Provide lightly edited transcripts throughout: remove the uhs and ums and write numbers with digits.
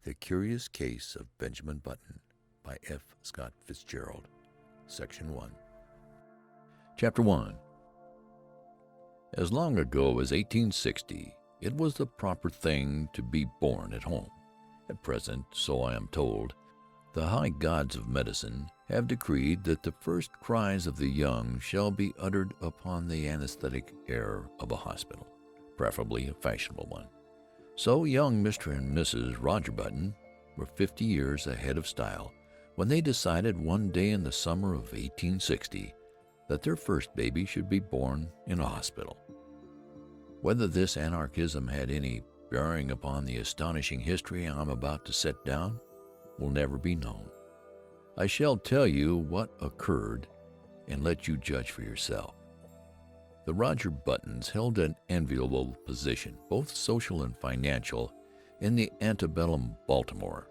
The Curious Case of Benjamin Button by F. Scott Fitzgerald. Section 1. Chapter 1. As long ago as 1860, it was the proper thing to be born at home. At present, so I am told, the high gods of medicine have decreed that the first cries of the young shall be uttered upon the anesthetic air of a hospital, preferably a fashionable one. So young Mr. and Mrs. Roger Button were 50 years ahead of style when they decided one day in the summer of 1860 that their first baby should be born in a hospital. Whether this anarchism had any bearing upon the astonishing history I am about to set down will never be known. I shall tell you what occurred and let you judge for yourself. The Roger Buttons held an enviable position, both social and financial, in the antebellum Baltimore.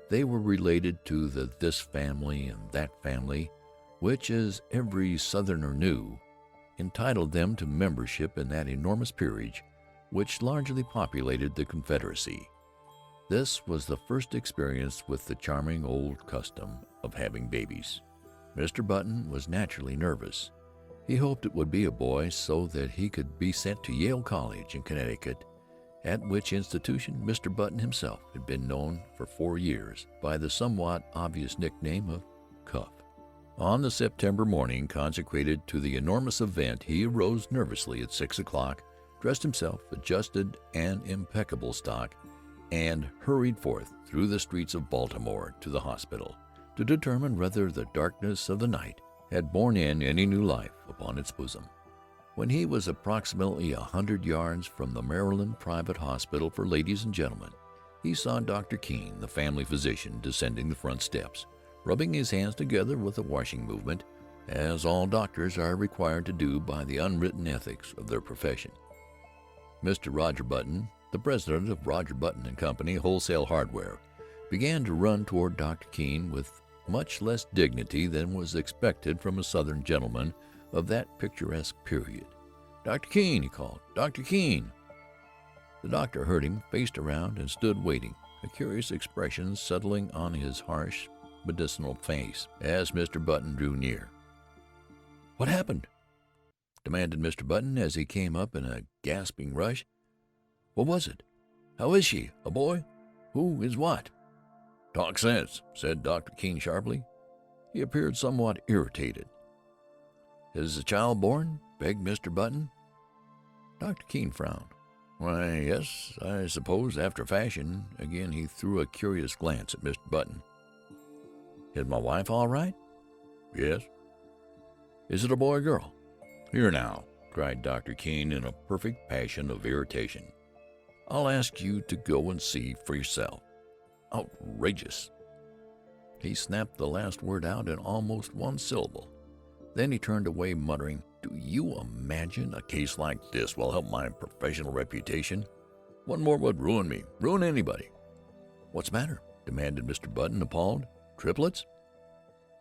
They were related to the this family and that family, which, as every Southerner knew, entitled them to membership in that enormous peerage which largely populated the Confederacy. This was the first experience with the charming old custom of having babies. Mr. Button was naturally nervous. He hoped it would be a boy so that he could be sent to Yale College in Connecticut, at which institution Mr. Button himself had been known for 4 years by the somewhat obvious nickname of Cuff. On the September morning consecrated to the enormous event, he arose nervously at 6 o'clock, dressed himself, adjusted an impeccable stock, and hurried forth through the streets of Baltimore to the hospital to determine whether the darkness of the night had borne in any new life upon its bosom. When he was approximately 100 yards from the Maryland Private Hospital for Ladies and Gentlemen, he saw Dr. Keene, the family physician, descending the front steps, rubbing his hands together with a washing movement, as all doctors are required to do by the unwritten ethics of their profession. Mr. Roger Button, the president of Roger Button and Company, Wholesale Hardware, began to run toward Dr. Keene with much less dignity than was expected from a Southern gentleman of that picturesque period. "Dr. Keene," he called. "Dr. Keene." The doctor heard him, faced around, and stood waiting, a curious expression settling on his harsh, medicinal face as Mr. Button drew near. "What happened?" demanded Mr. Button as he came up in a gasping rush. "What was it? How is she? A boy? Who is what?" "Talk sense," said Dr. Keene sharply. He appeared somewhat irritated. "Is the child born?" begged Mr. Button. Dr. Keene frowned. "Why, yes, I suppose, after fashion." Again he threw a curious glance at Mr. Button. "Is my wife all right?" "Yes." "Is it a boy or girl?" "Here now," cried Dr. Keene in a perfect passion of irritation. "I'll ask you to go and see for yourself." "Outrageous!" He snapped the last word out in almost one syllable. Then he turned away, muttering, "Do you imagine a case like this will help my professional reputation? One more would ruin me, ruin anybody." "What's the matter?" demanded Mr. Button, appalled. "Triplets?"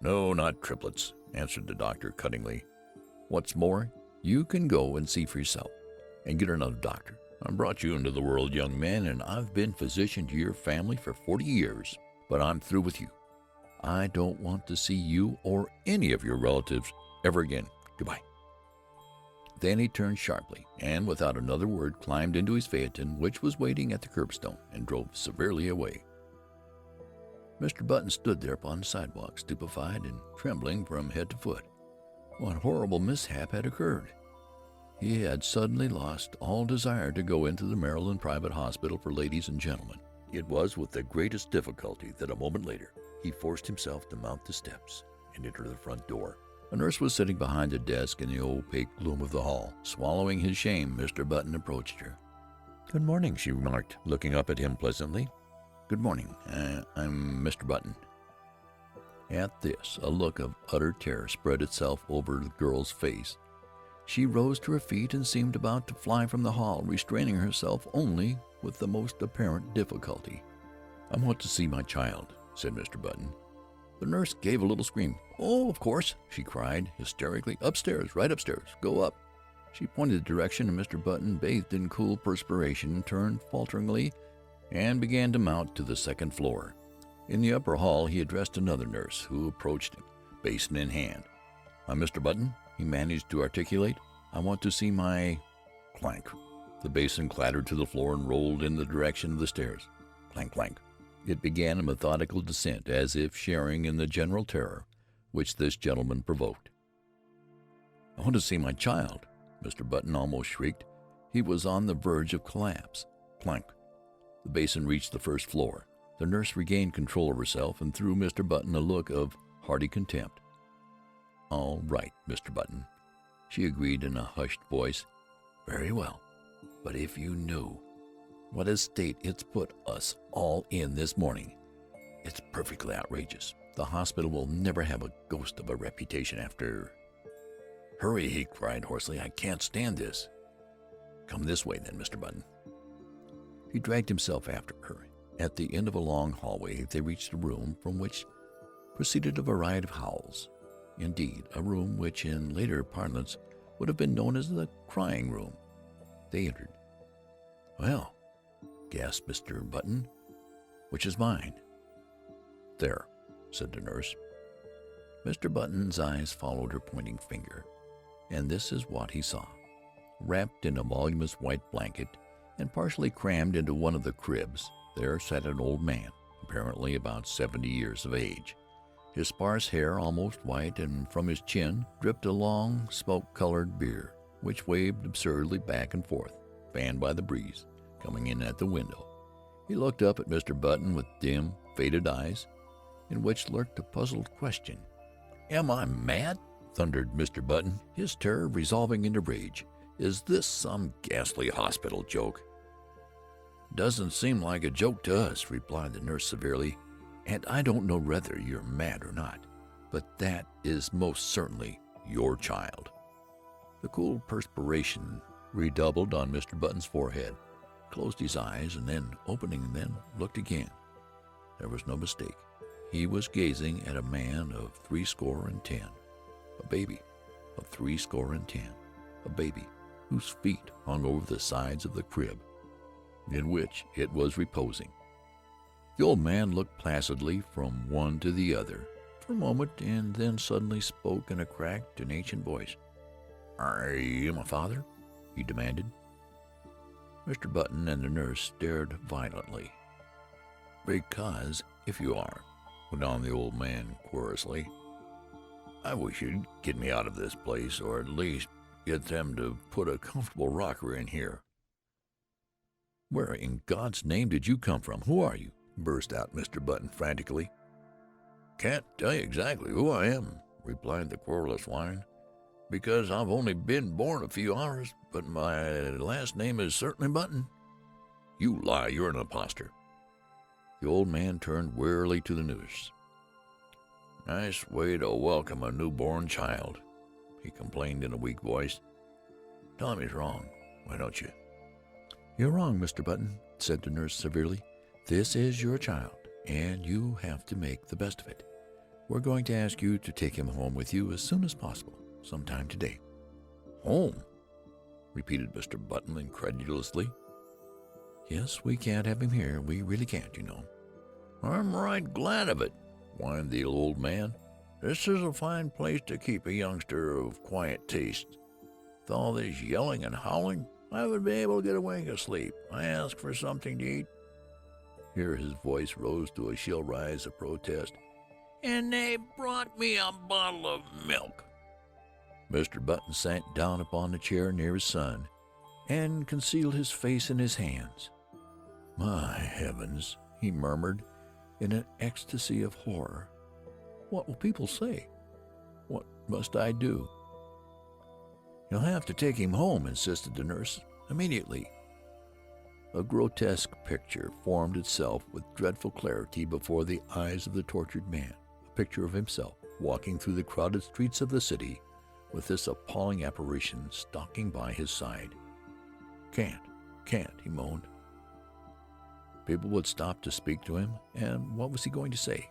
"No, not triplets," answered the doctor cuttingly. "What's more, you can go and see for yourself, and get another doctor. I brought you into the world, young man, and I've been physician to your family for 40 years, but I'm through with you. I don't want to see you or any of your relatives ever again. Goodbye." Then he turned sharply, and without another word climbed into his phaeton, which was waiting at the curbstone, and drove severely away. Mr. Button stood there upon the sidewalk, stupefied and trembling from head to foot. What horrible mishap had occurred? He had suddenly lost all desire to go into the Maryland Private Hospital for Ladies and Gentlemen. It was with the greatest difficulty that a moment later he forced himself to mount the steps and enter the front door. A nurse was sitting behind a desk in the opaque gloom of the hall. Swallowing his shame, Mr. Button approached her. "Good morning," she remarked, looking up at him pleasantly. "Good morning. I'm Mr. Button." At this, a look of utter terror spread itself over the girl's face. She rose to her feet and seemed about to fly from the hall, restraining herself only with the most apparent difficulty. "I want to see my child," said Mr. Button. The nurse gave a little scream. "Oh, of course," she cried hysterically. "Upstairs, right upstairs. Go up." She pointed the direction, and Mr. Button, bathed in cool perspiration, turned falteringly and began to mount to the second floor. In the upper hall he addressed another nurse, who approached him, basin in hand. "I'm Mr. Button," he managed to articulate. "I want to see my—" Clank. The basin clattered to the floor and rolled in the direction of the stairs. Clank, clank. It began a methodical descent, as if sharing in the general terror which this gentleman provoked. "I want to see my child," Mr. Button almost shrieked. He was on the verge of collapse. Clank. The basin reached the first floor. The nurse regained control of herself and threw Mr. Button a look of hearty contempt. "All right, Mr. Button," she agreed in a hushed voice. "Very well. But if you knew what a state it's put us all in this morning, it's perfectly outrageous. The hospital will never have a ghost of a reputation after—" "Hurry," he cried hoarsely. "I can't stand this." "Come this way, then, Mr. Button." He dragged himself after her. At the end of a long hallway they reached a room from which proceeded a variety of howls. Indeed, a room which in later parlance would have been known as the crying room. They entered. "Well," gasped Mr. Button, "which is mine?" "There," said the nurse. Mr. Button's eyes followed her pointing finger, and this is what he saw. Wrapped in a voluminous white blanket and partially crammed into one of the cribs, there sat an old man, apparently about 70 years of age. His sparse hair almost white, and from his chin dripped a long smoke-colored beard, which waved absurdly back and forth, fanned by the breeze coming in at the window. He looked up at Mr. Button with dim, faded eyes, in which lurked a puzzled question. "Am I mad?" thundered Mr. Button, his terror resolving into rage. "Is this some ghastly hospital joke?" "Doesn't seem like a joke to us," replied the nurse severely. "And I don't know whether you're mad or not, but that is most certainly your child." The cool perspiration redoubled on Mr. Button's forehead, closed his eyes, and then, opening them, looked again. There was no mistake. He was gazing at a man of 60, a baby of 60, a baby whose feet hung over the sides of the crib in which it was reposing. The old man looked placidly from one to the other for a moment, and then suddenly spoke in a cracked and ancient voice. "Are you my father?" he demanded. Mr. Button and the nurse stared violently. "Because if you are," went on the old man querulously, "I wish you'd get me out of this place, or at least get them to put a comfortable rocker in here." "Where in God's name did you come from? Who are you?" burst out Mr. Button frantically. "Can't tell you exactly who I am," replied the querulous whine, "because I've only been born a few hours, but my last name is certainly Button." "You lie. You're an impostor." The old man turned wearily to the nurse. "Nice way to welcome a newborn child," he complained in a weak voice. "Tell him he's wrong, why don't you?" "You're wrong, Mr. Button," said the nurse severely. "This is your child, and you have to make the best of it. We're going to ask you to take him home with you as soon as possible, sometime today." "Home?" repeated Mr. Button incredulously. "Yes, we can't have him here. We really can't, you know." "I'm right glad of it," whined the old man. "This is a fine place to keep a youngster of quiet taste. With all this yelling and howling, I would be able to get a wink of sleep. I ask for something to eat." Here his voice rose to a shrill rise of protest. "And they brought me a bottle of milk." Mr. Button sank down upon the chair near his son and concealed his face in his hands. "My heavens," he murmured in an ecstasy of horror. "What will people say? What must I do?" "You'll have to take him home," insisted the nurse, "immediately." A grotesque picture formed itself with dreadful clarity before the eyes of the tortured man, a picture of himself walking through the crowded streets of the city with this appalling apparition stalking by his side. Can't, he moaned. People would stop to speak to him, and what was he going to say?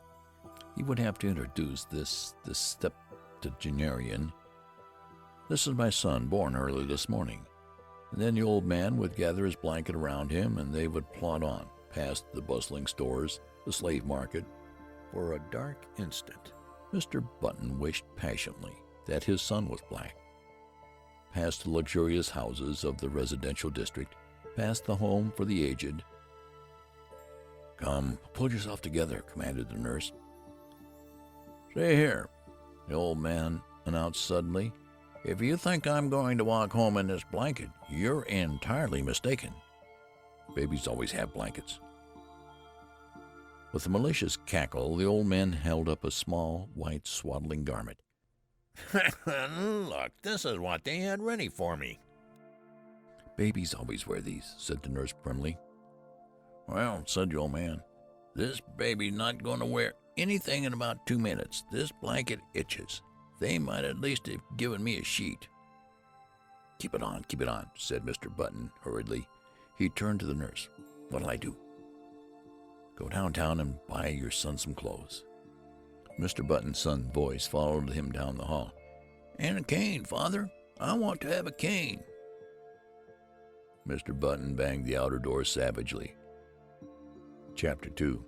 He would have to introduce this septuagenarian. "This is my son, born early this morning." And then the old man would gather his blanket around him, and they would plod on, past the bustling stores, the slave market. For a dark instant, Mr. Button wished passionately that his son was black. Past the luxurious houses of the residential district, past the home for the aged. "Come, pull yourself together," commanded the nurse. "See here," the old man announced suddenly, "if you think I'm going to walk home in this blanket, you're entirely mistaken. Babies always have blankets." With a malicious cackle, the old man held up a small, white swaddling garment. "Look, this is what they had ready for me." "Babies always wear these," said the nurse primly. "Well," said the old man, "this baby's not going to wear anything in about 2 minutes. This blanket itches. They might at least have given me a sheet." Keep it on," said Mr. Button hurriedly. He turned to the nurse. "What'll I do?" "Go downtown and buy your son some clothes." Mr. Button's son's voice followed him down the hall. "And a cane, Father. I want to have a cane." Mr. Button banged the outer door savagely. Chapter 2.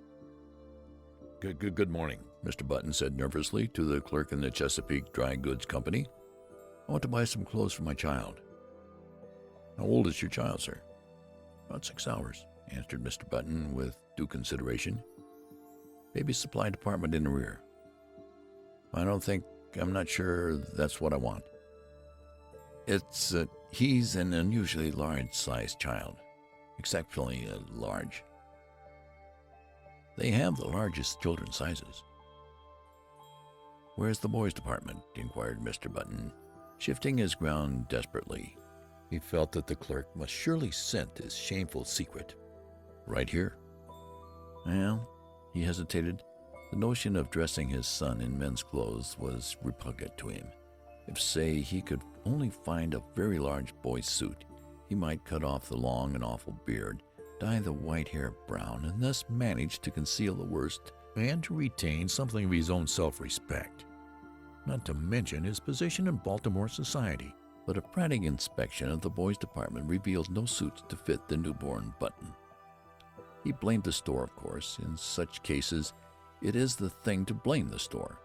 Good morning," Mr. Button said nervously to the clerk in the Chesapeake Dry Goods Company. "I want to buy some clothes for my child." "How old is your child, sir?" "About 6 hours," answered Mr. Button with due consideration. "Baby supply department in the rear." I'm not sure that's what I want." He's an unusually large-sized child. Exceptionally large. They have the largest children's sizes." "Where's the boys' department?" inquired Mr. Button, shifting his ground desperately. He felt that the clerk must surely scent his shameful secret. "Right here." "Well," he hesitated. The notion of dressing his son in men's clothes was repugnant to him. If, say, he could only find a very large boy's suit, he might cut off the long and awful beard, dye the white hair brown, and thus manage to conceal the worst and to retain something of his own self-respect, not to mention his position in Baltimore society. But a frantic inspection of the boys' department revealed no suits to fit the newborn Button. He blamed the store, of course. In such cases, it is the thing to blame the store.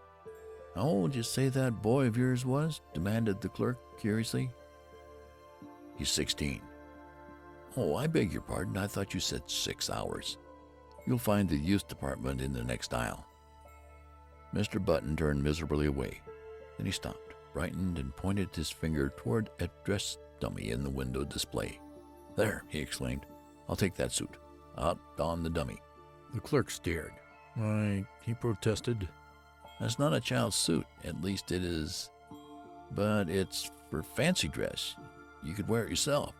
"How old did you say that boy of yours was?" demanded the clerk curiously. "He's 16. "Oh, I beg your pardon. I thought you said 6 hours. You'll find the youth department in the next aisle." Mr. Button turned miserably away. Then he stopped, brightened, and pointed his finger toward a dress dummy in the window display. "There," he exclaimed. "I'll take that suit. Out on the dummy." The clerk stared. "Why," he protested, "that's not a child's suit. At least it is. But it's for fancy dress. You could wear it yourself."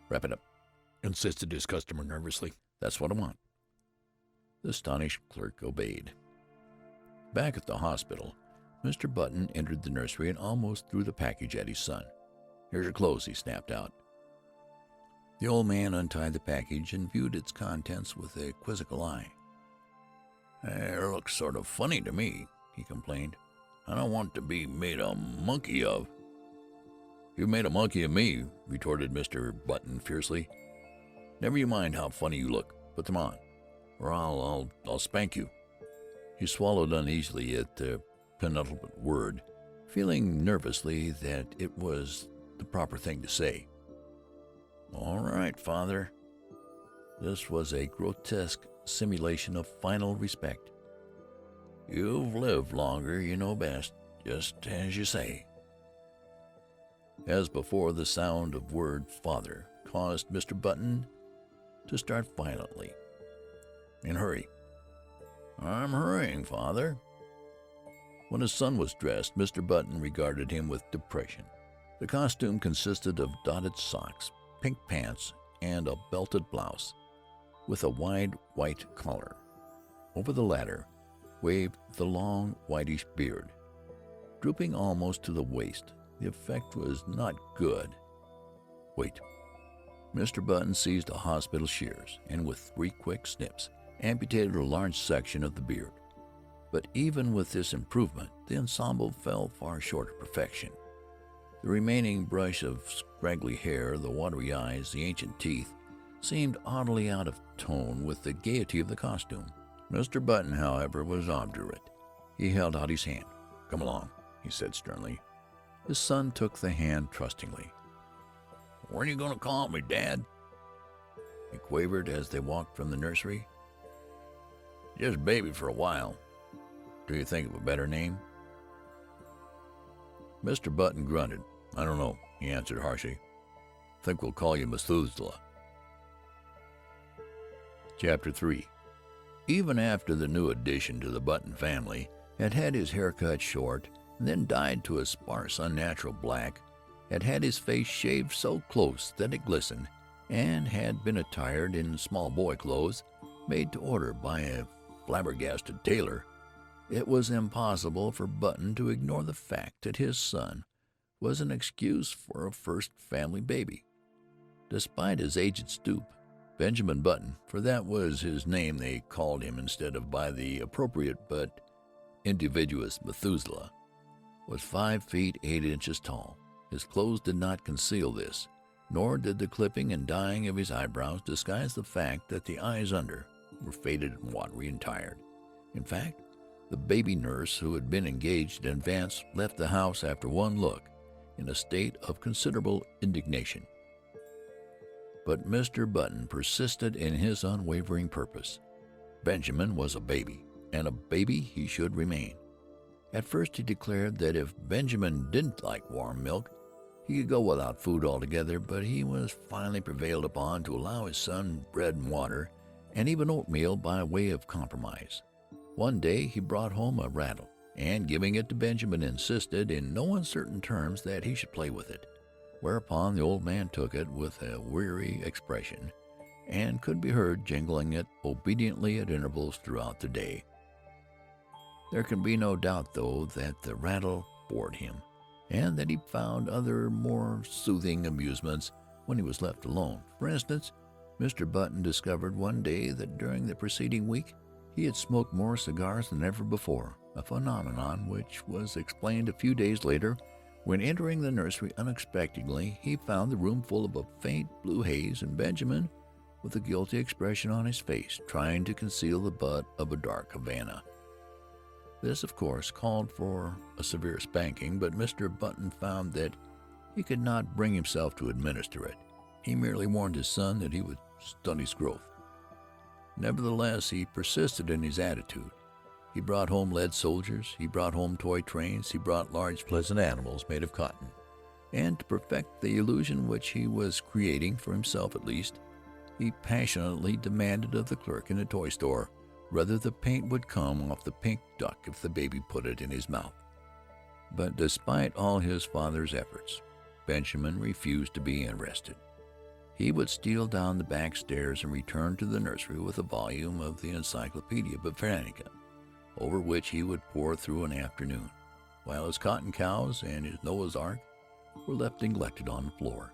"Wrap it up," insisted his customer nervously. "That's what I want." The astonished clerk obeyed. Back at the hospital, Mr. Button entered the nursery and almost threw the package at his son. "Here's your clothes," he snapped out. The old man untied the package and viewed its contents with a quizzical eye. "It looks sort of funny to me," he complained. "I don't want to be made a monkey of." "You made a monkey of me," retorted Mr. Button fiercely. "Never you mind how funny you look. Put them on, or I'll spank you." He swallowed uneasily at the penultimate word, feeling nervously that it was the proper thing to say. "All right, Father." This was a grotesque simulation of final respect. "You've lived longer, you know best, just as you say." As before, the sound of word "Father" caused Mr. Button to start violently. "And hurry." "I'm hurrying, Father." When his son was dressed, Mr. Button regarded him with depression. The costume consisted of dotted socks, pink pants, and a belted blouse with a wide white collar. Over the latter waved the long whitish beard, drooping almost to the waist. The effect was not good. "Wait." Mr. Button seized a hospital shears and with 3 quick snips amputated a large section of the beard. But even with this improvement, the ensemble fell far short of perfection. The remaining brush of scraggly hair, the watery eyes, the ancient teeth, seemed oddly out of tone with the gaiety of the costume. Mr. Button, however, was obdurate. He held out his hand. "Come along," he said sternly. His son took the hand trustingly. "When are you going to call me, Dad?" he quavered as they walked from the nursery. "Just Baby for a while. Do you think of a better name?" Mr. Button grunted. "I don't know," he answered harshly. "Think we'll call you Methuselah." Chapter 3. Even after the new addition to the Button family had had his hair cut short and then dyed to a sparse, unnatural black, had had his face shaved so close that it glistened, and had been attired in small boy clothes made to order by a flabbergasted tailor, it was impossible for Button to ignore the fact that his son was an excuse for a first family baby. Despite his aged stoop, Benjamin Button, for that was his name they called him instead of by the appropriate but invidious Methuselah, was 5 feet 8 inches tall. His clothes did not conceal this, nor did the clipping and dyeing of his eyebrows disguise the fact that the eyes under were faded and watery and tired. In fact, the baby nurse who had been engaged in advance left the house after one look in a state of considerable indignation. But Mr. Button persisted in his unwavering purpose. Benjamin was a baby, and a baby he should remain. At first he declared that if Benjamin didn't like warm milk, he could go without food altogether, but he was finally prevailed upon to allow his son bread and water, and even oatmeal by way of compromise. One day he brought home a rattle, and giving it to Benjamin, insisted in no uncertain terms that he should play with it, whereupon the old man took it with a weary expression, and could be heard jingling it obediently at intervals throughout the day. There can be no doubt, though, that the rattle bored him, and that he found other more soothing amusements when he was left alone. For instance, Mr. Button discovered one day that during the preceding week he had smoked more cigars than ever before, a phenomenon which was explained a few days later when, entering the nursery unexpectedly, he found the room full of a faint blue haze, and Benjamin, with a guilty expression on his face, trying to conceal the butt of a dark Havana. This, of course, called for a severe spanking, but Mr. Button found that he could not bring himself to administer it. He merely warned his son that he would stunt his growth. Nevertheless, he persisted in his attitude. He brought home lead soldiers, he brought home toy trains, he brought large pleasant animals made of cotton, and to perfect the illusion which he was creating, for himself at least, he passionately demanded of the clerk in the toy store whether the paint would come off the pink duck if the baby put it in his mouth. But despite all his father's efforts, Benjamin refused to be interested. He would steal down the back stairs and return to the nursery with a volume of the Encyclopedia Britannica, over which he would pore through an afternoon, while his cotton cows and his Noah's Ark were left neglected on the floor.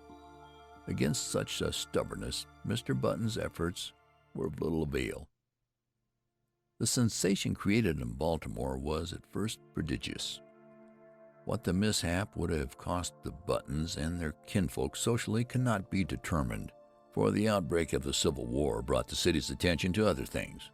Against such a stubbornness, Mr. Button's efforts were of little avail. The sensation created in Baltimore was at first prodigious. What the mishap would have cost the Buttons and their kinfolk socially cannot be determined, for the outbreak of the Civil War brought the city's attention to other things.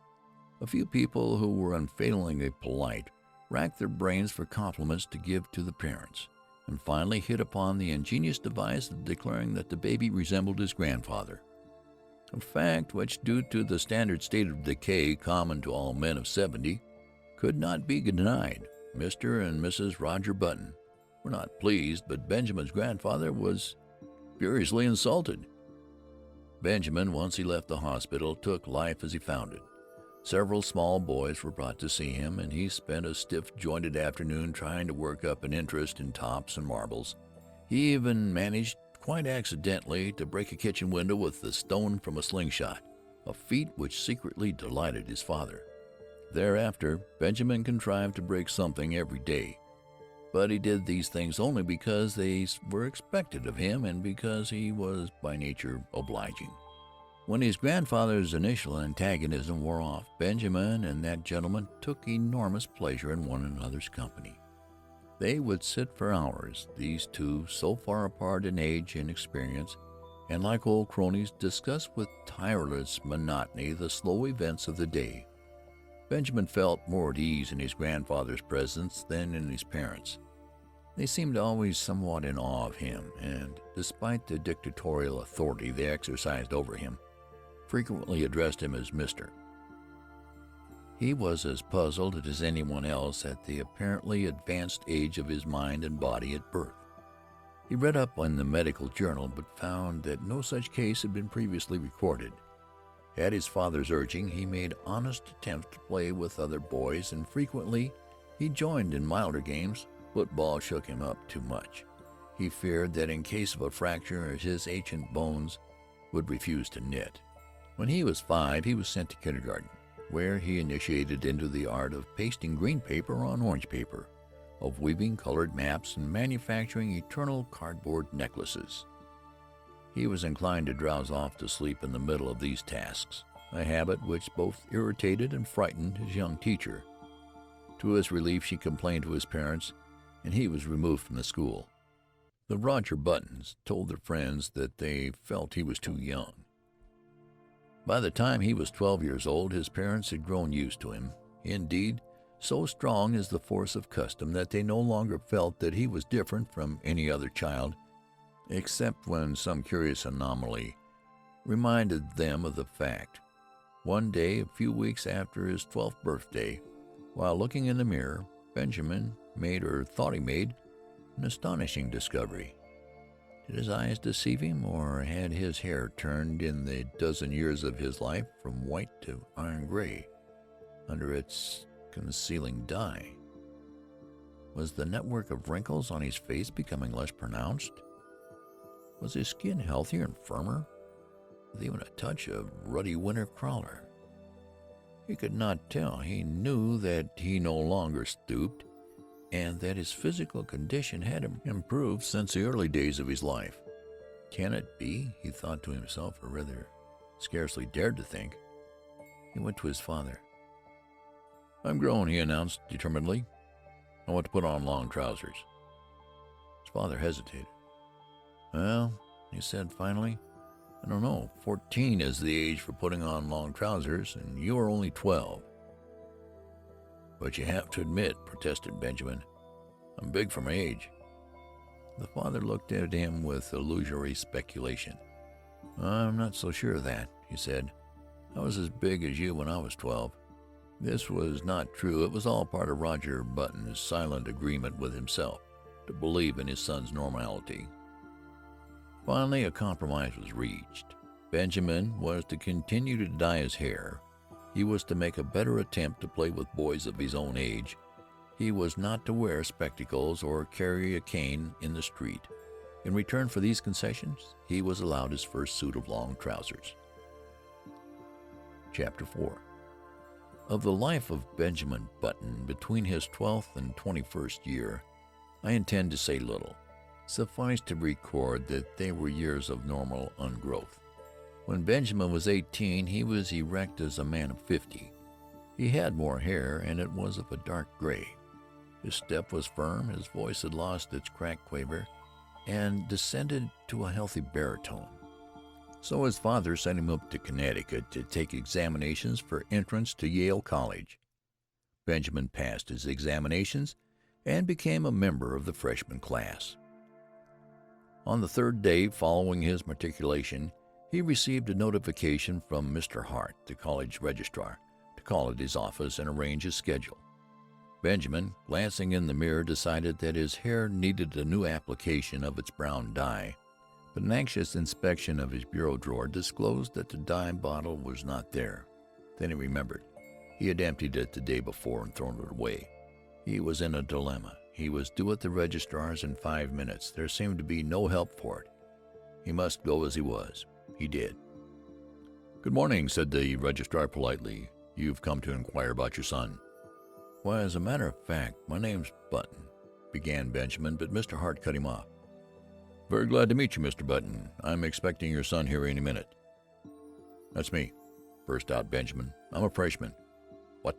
A few people who were unfailingly polite racked their brains for compliments to give to the parents, and finally hit upon the ingenious device of declaring that the baby resembled his grandfather, a fact which, due to the standard state of decay common to all men of 70, could not be denied. Mr. and Mrs. Roger Button were not pleased, but Benjamin's grandfather was furiously insulted. Benjamin, once he left the hospital, took life as he found it. Several small boys were brought to see him, and he spent a stiff-jointed afternoon trying to work up an interest in tops and marbles. He even managed, quite accidentally, to break a kitchen window with the stone from a slingshot, a feat which secretly delighted his father. Thereafter, Benjamin contrived to break something every day, but he did these things only because they were expected of him and because he was by nature obliging. When his grandfather's initial antagonism wore off, Benjamin and that gentleman took enormous pleasure in one another's company. They would sit for hours, these two so far apart in age and experience, and like old cronies discussed with tireless monotony the slow events of the day. Benjamin felt more at ease in his grandfather's presence than in his parents'. They seemed always somewhat in awe of him, and, despite the dictatorial authority they exercised over him, frequently addressed him as Mr. He was as puzzled as anyone else at the apparently advanced age of his mind and body at birth. He read up on the medical journal, but found that no such case had been previously recorded. At his father's urging, he made honest attempts to play with other boys, and frequently he joined in milder games. Football shook him up too much. He feared that in case of a fracture, his ancient bones would refuse to knit. When he was 5, he was sent to kindergarten, where he initiated into the art of pasting green paper on orange paper, of weaving colored maps, and manufacturing eternal cardboard necklaces. He was inclined to drowse off to sleep in the middle of these tasks, a habit which both irritated and frightened his young teacher. To his relief, she complained to his parents, and he was removed from the school. The Roger Buttons told their friends that they felt he was too young. By the time he was 12 years old, his parents had grown used to him. Indeed, so strong is the force of custom that they no longer felt that he was different from any other child, except when some curious anomaly reminded them of the fact. One day, a few weeks after his 12th birthday, while looking in the mirror, Benjamin made, or thought he made, an astonishing discovery. Did his eyes deceive him, or had his hair turned in the dozen years of his life from white to iron gray under its concealing dye? Was the network of wrinkles on his face becoming less pronounced? Was his skin healthier and firmer, with even a touch of ruddy winter crawler? He could not tell. He knew that he no longer stooped, and that his physical condition had improved since the early days of his life. Can it be? He thought to himself, or rather scarcely dared to think. He went to his father. "I'm grown," he announced determinedly. "I want to put on long trousers." His father hesitated. "Well," he said finally, "I don't know. 14 is the age for putting on long trousers, and you are only 12. "But you have to admit," protested Benjamin, "I'm big for my age." The father looked at him with illusory speculation. "I'm not so sure of that," he said. "I was as big as you when I was 12. This was not true. It was all part of Roger Button's silent agreement with himself to believe in his son's normality. Finally, a compromise was reached. Benjamin was to continue to dye his hair. He was to make a better attempt to play with boys of his own age. He was not to wear spectacles or carry a cane in the street. In return for these concessions, he was allowed his first suit of long trousers. Chapter 4. Of the life of Benjamin Button between his 12th and 21st year, I intend to say little. Suffice to record that they were years of normal ungrowth. When Benjamin was 18, he was erect as a man of 50. He had more hair, and it was of a dark gray. His step was firm, his voice had lost its cracked quaver, and descended to a healthy baritone. So his father sent him up to Connecticut to take examinations for entrance to Yale College. Benjamin passed his examinations and became a member of the freshman class. On the third day following his matriculation, he received a notification from Mr. Hart, the college registrar, to call at his office and arrange his schedule. Benjamin, glancing in the mirror, decided that his hair needed a new application of its brown dye, but an anxious inspection of his bureau drawer disclosed that the dye bottle was not there. Then he remembered. He had emptied it the day before and thrown it away. He was in a dilemma. He was due at the registrar's in 5 minutes. There seemed to be no help for it. He must go as he was. He did. "Good morning," said the registrar politely. "You've come to inquire about your son." "Why, as a matter of fact, my name's Button," began Benjamin, but Mr. Hart cut him off. "Very glad to meet you, Mr. Button. I'm expecting your son here any minute." "That's me," burst out Benjamin. "I'm a freshman." "What?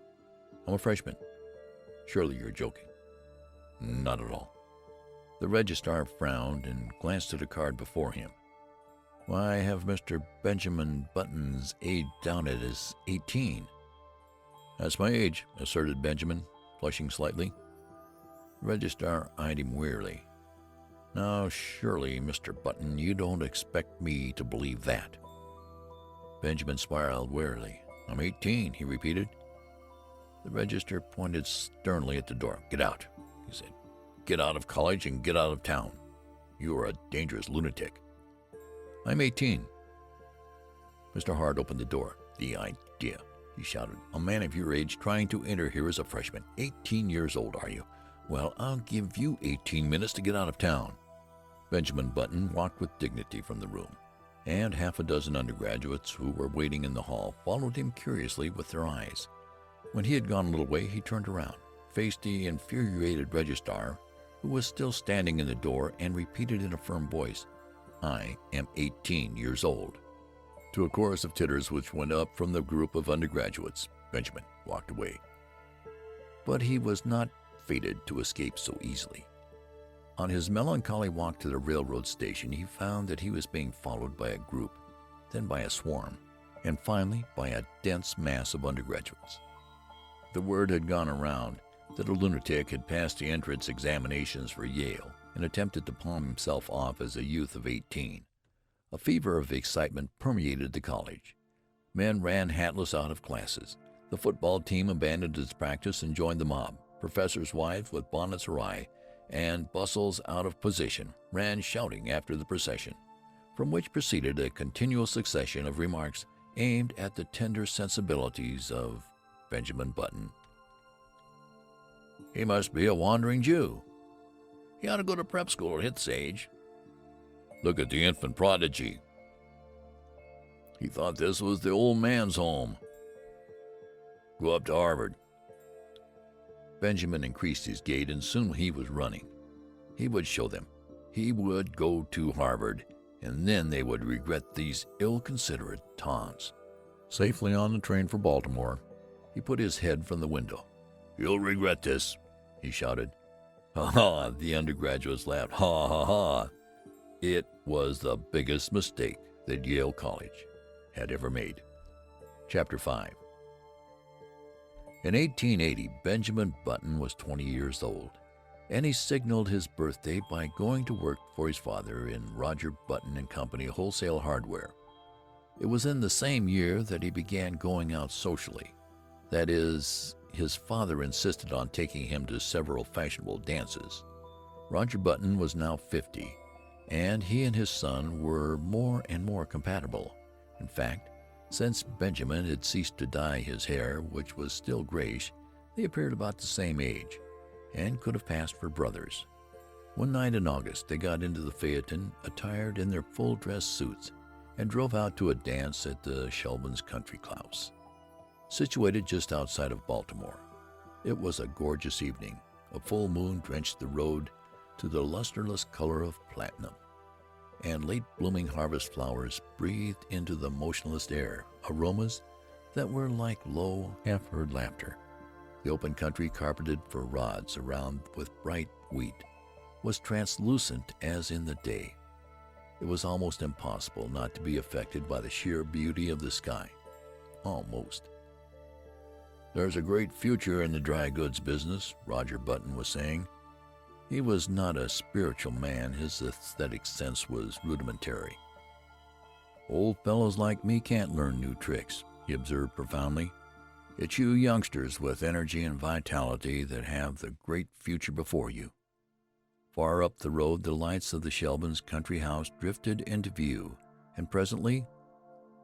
I'm a freshman? Surely you're joking." "Not at all." The registrar frowned and glanced at a card before him. Why, I have Mr. Benjamin Button's age down as 18. That's my age, asserted Benjamin, flushing slightly. The registrar eyed him wearily. Now, surely, Mr. Button, you don't expect me to believe that. Benjamin smiled wearily. I'm 18, he repeated. The registrar pointed sternly at the door. Get out, he said. Get out of college and get out of town. You are a dangerous lunatic. I'm 18. Mr. Hart opened the door. The idea, he shouted. A man of your age trying to enter here as a freshman. 18 years old, are you? Well, I'll give you 18 minutes to get out of town. Benjamin Button walked with dignity from the room, and half a dozen undergraduates who were waiting in the hall followed him curiously with their eyes. When he had gone a little way, he turned around, faced the infuriated registrar, who was still standing in the door, and repeated in a firm voice, I am 18 years old. To a chorus of titters which went up from the group of undergraduates, Benjamin walked away. But he was not fated to escape so easily. On his melancholy walk to the railroad station, he found that he was being followed by a group, then by a swarm, and finally by a dense mass of undergraduates. The word had gone around that a lunatic had passed the entrance examinations for Yale and attempted to palm himself off as a youth of 18. A fever of excitement permeated the college. Men ran hatless out of classes. The football team abandoned its practice and joined the mob. Professors' wives with bonnets awry and bustles out of position ran shouting after the procession, from which proceeded a continual succession of remarks aimed at the tender sensibilities of Benjamin Button. He must be a wandering Jew. He ought to go to prep school at his age. Look at the infant prodigy. He thought this was the old man's home. Go up to Harvard. Benjamin increased his gait, and soon he was running. He would show them. He would go to Harvard, and then they would regret these ill-considerate taunts. Safely on the train for Baltimore, he put his head from the window. You'll regret this, he shouted. Ha ha, the undergraduates laughed. Ha ha ha. It was the biggest mistake that Yale College had ever made. Chapter 5. In 1880, Benjamin Button was 20 years old, and he signaled his birthday by going to work for his father in Roger Button and Company Wholesale Hardware. It was in the same year that he began going out socially. That is, his father insisted on taking him to several fashionable dances. Roger Button was now 50, and he and his son were more and more compatible. In fact, since Benjamin had ceased to dye his hair, which was still grayish, they appeared about the same age, and could have passed for brothers. One night in August, they got into the phaeton, attired in their full-dress suits, and drove out to a dance at the Shelbans Country Club, situated just outside of Baltimore. It was a gorgeous evening. A full moon drenched the road to the lusterless color of platinum, and late-blooming harvest flowers breathed into the motionless air aromas that were like low, half-heard laughter. The open country, carpeted for rods around with bright wheat, was translucent as in the day. It was almost impossible not to be affected by the sheer beauty of the sky. Almost. There's a great future in the dry goods business, Roger Button was saying. He was not a spiritual man. His aesthetic sense was rudimentary. Old fellows like me can't learn new tricks, he observed profoundly. It's you youngsters with energy and vitality that have the great future before you. Far up the road, the lights of the Shelbans' country house drifted into view, and presently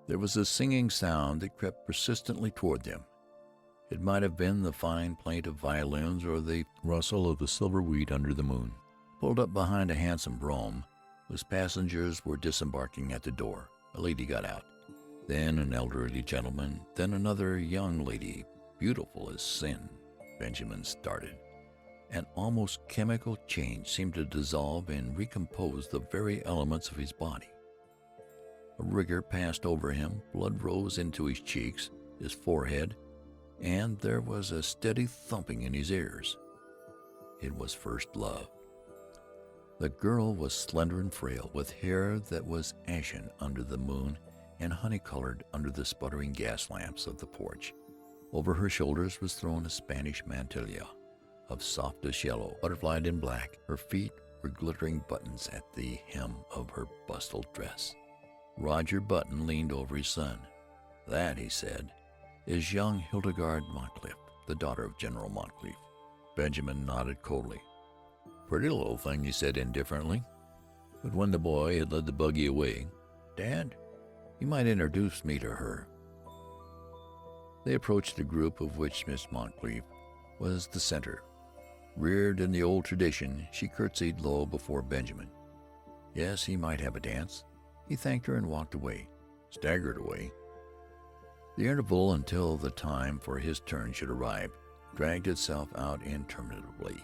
there was a singing sound that crept persistently toward them. It might have been the fine plaint of violins or the rustle of the silver wheat under the moon. Pulled up behind a handsome brougham, whose passengers were disembarking at the door, a lady got out, then an elderly gentleman, then another young lady, beautiful as sin. Benjamin started. An almost chemical change seemed to dissolve and recompose the very elements of his body. A rigor passed over him, blood rose into his cheeks, his forehead, and there was a steady thumping in his ears. It was first love. The girl was slender and frail, with hair that was ashen under the moon and honey-colored under the sputtering gas lamps of the porch. Over her shoulders was thrown a Spanish mantilla of softest yellow, butterflied in black. Her feet were glittering buttons at the hem of her bustled dress. Roger Button leaned over his son. "That," he said, "is young Hildegarde Moncrief, the daughter of General Moncrief." Benjamin nodded coldly. "Pretty little thing," he said indifferently. But when the boy had led the buggy away, "Dad, you might introduce me to her." They approached a group of which Miss Moncrief was the center. Reared in the old tradition, she curtsied low before Benjamin. Yes, he might have a dance. He thanked her and walked away, staggered away. The interval until the time for his turn should arrive dragged itself out interminably.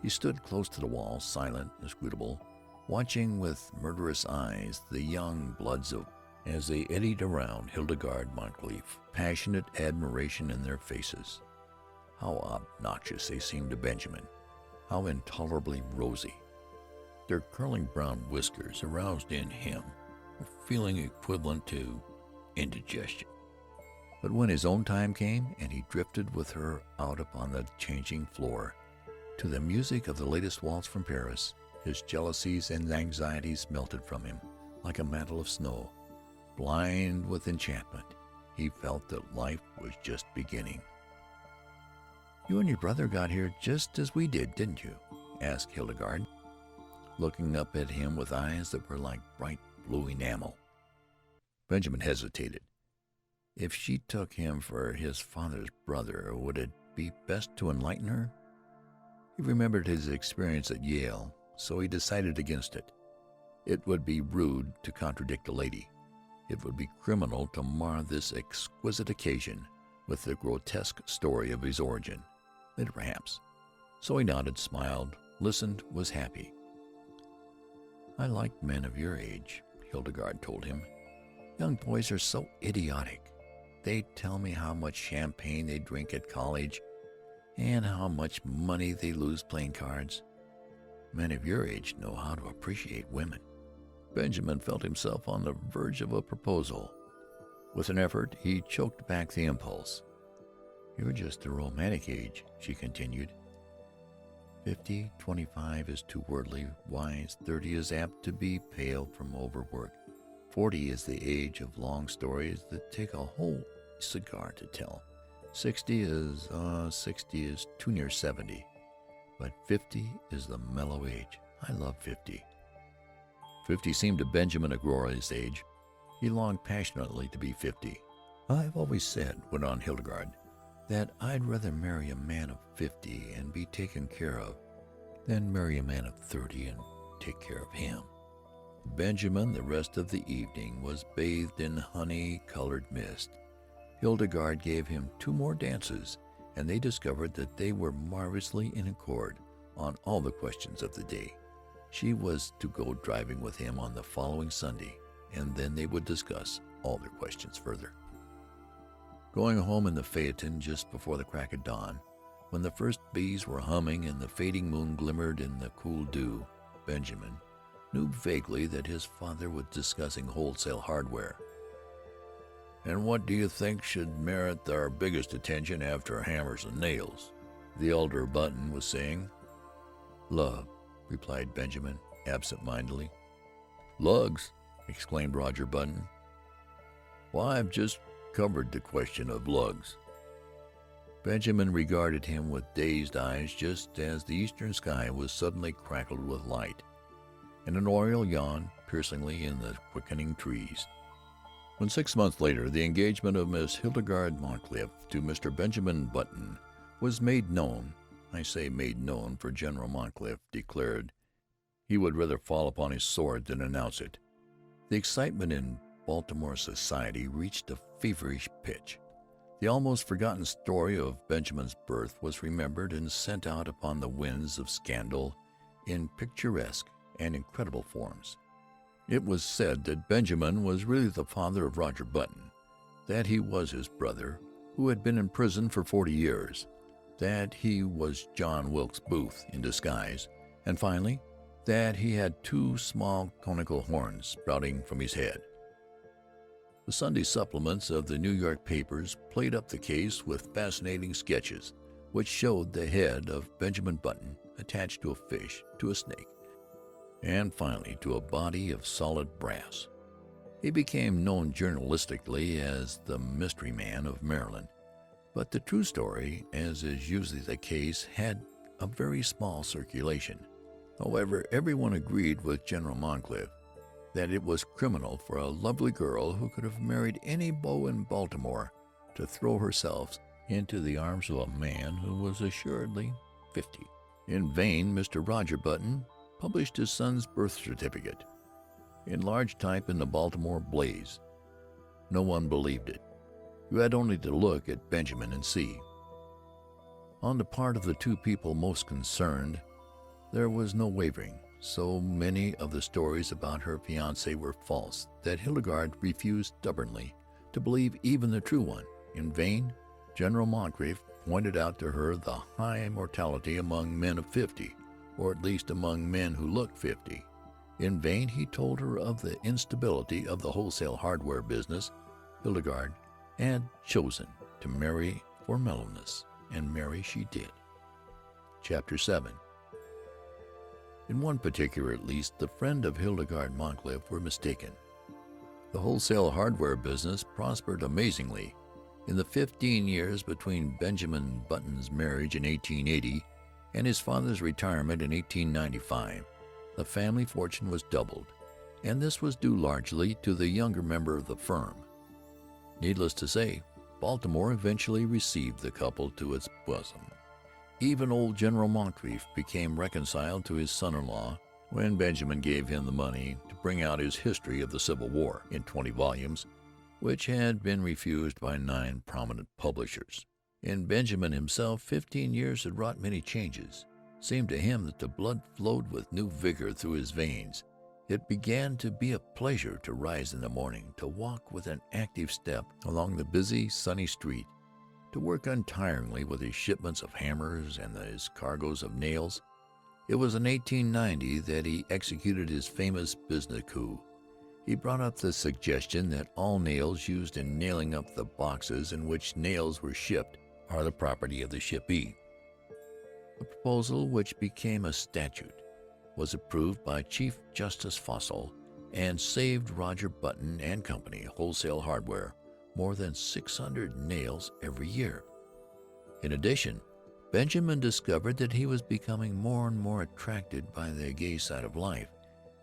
He stood close to the wall, silent, inscrutable, watching with murderous eyes the young bloods of as they eddied around Hildegarde Moncrief, passionate admiration in their faces. How obnoxious they seemed to Benjamin, how intolerably rosy. Their curling brown whiskers aroused in him a feeling equivalent to indigestion. But when his own time came, and he drifted with her out upon the changing floor, to the music of the latest waltz from Paris, his jealousies and anxieties melted from him like a mantle of snow. Blind with enchantment, he felt that life was just beginning. "You and your brother got here just as we did, didn't you?" asked Hildegarde, looking up at him with eyes that were like bright blue enamel. Benjamin hesitated. If she took him for his father's brother, would it be best to enlighten her? He remembered his experience at Yale, so he decided against it. It would be rude to contradict a lady. It would be criminal to mar this exquisite occasion with the grotesque story of his origin. Later, perhaps. So he nodded, smiled, listened, was happy. "I like men of your age," Hildegarde told him. "Young boys are so idiotic. They tell me how much champagne they drink at college and how much money they lose playing cards. Men of your age know how to appreciate women." Benjamin felt himself on the verge of a proposal. With an effort, he choked back the impulse. "You're just the romantic age," she continued. 50, 25 is too worldly wise. 30 is apt to be pale from overwork. 40 is the age of long stories that take a whole cigar to tell. 60 is too near 70. But 50 is the mellow age. I love 50. 50 seemed to Benjamin a glorious age. He longed passionately to be 50. "I've always said," went on Hildegarde, "that I'd rather marry a man of 50 and be taken care of than marry a man of 30 and take care of him." Benjamin, the rest of the evening, was bathed in honey-colored mist. Hildegarde gave him 2 more dances, and they discovered that they were marvelously in accord on all the questions of the day. She was to go driving with him on the following Sunday, and then they would discuss all their questions further. Going home in the phaeton just before the crack of dawn, when the first bees were humming and the fading moon glimmered in the cool dew, Benjamin knew vaguely that his father was discussing wholesale hardware. "And what do you think should merit our biggest attention after hammers and nails?" the elder Button was saying. "Love," replied Benjamin, absent-mindedly. "Lugs!" exclaimed Roger Button. "Why, I've just covered the question of lugs." Benjamin regarded him with dazed eyes just as the eastern sky was suddenly crackled with light, and an oriole yawned piercingly in the quickening trees. When 6 months later the engagement of Miss Hildegarde Moncrief to Mr. Benjamin Button was made known, I say made known, for General Moncrief declared he would rather fall upon his sword than announce it, the excitement in Baltimore society reached a feverish pitch. The almost forgotten story of Benjamin's birth was remembered and sent out upon the winds of scandal in picturesque and incredible forms. It was said that Benjamin was really the father of Roger Button, that he was his brother, who had been in prison for 40 years, that he was John Wilkes Booth in disguise, and finally that he had two small conical horns sprouting from his head. The Sunday supplements of the New York papers played up the case with fascinating sketches, which showed the head of Benjamin Button attached to a fish, to a snake, and finally to a body of solid brass. He became known journalistically as the Mystery Man of Maryland, but the true story, as is usually the case, had a very small circulation. However, everyone agreed with General Moncrief that it was criminal for a lovely girl who could have married any beau in Baltimore to throw herself into the arms of a man who was assuredly 50. In vain, Mr. Roger Button published his son's birth certificate in large type in the Baltimore Blaze. No one believed it. You had only to look at Benjamin and see. On the part of the two people most concerned, there was no wavering. So many of the stories about her fiancé were false that Hildegarde refused stubbornly to believe even the true one. In vain, General Moncrief pointed out to her the high mortality among men of 50, or at least among men who looked 50. In vain he told her of the instability of the wholesale hardware business. Hildegarde had chosen to marry for mellowness, and marry she did. Chapter 7. In one particular at least, the friend of Hildegarde Moncrief were mistaken. The wholesale hardware business prospered amazingly. In the 15 years between Benjamin Button's marriage in 1880 and his father's retirement in 1895, the family fortune was doubled, and this was due largely to the younger member of the firm. Needless to say, Baltimore eventually received the couple to its bosom. Even old General Moncrief became reconciled to his son-in-law when Benjamin gave him the money to bring out his History of the Civil War in 20 volumes, which had been refused by 9 prominent publishers. In Benjamin himself, 15 years had wrought many changes. It seemed to him that the blood flowed with new vigor through his veins. It began to be a pleasure to rise in the morning, to walk with an active step along the busy, sunny street, to work untiringly with his shipments of hammers and his cargoes of nails. It was in 1890 that he executed his famous business coup. He brought up the suggestion that all nails used in nailing up the boxes in which nails were shipped are the property of the shippee. The proposal, which became a statute, was approved by Chief Justice Fossil and saved Roger Button and Company Wholesale Hardware more than 600 nails every year. In addition, Benjamin discovered that he was becoming more and more attracted by the gay side of life.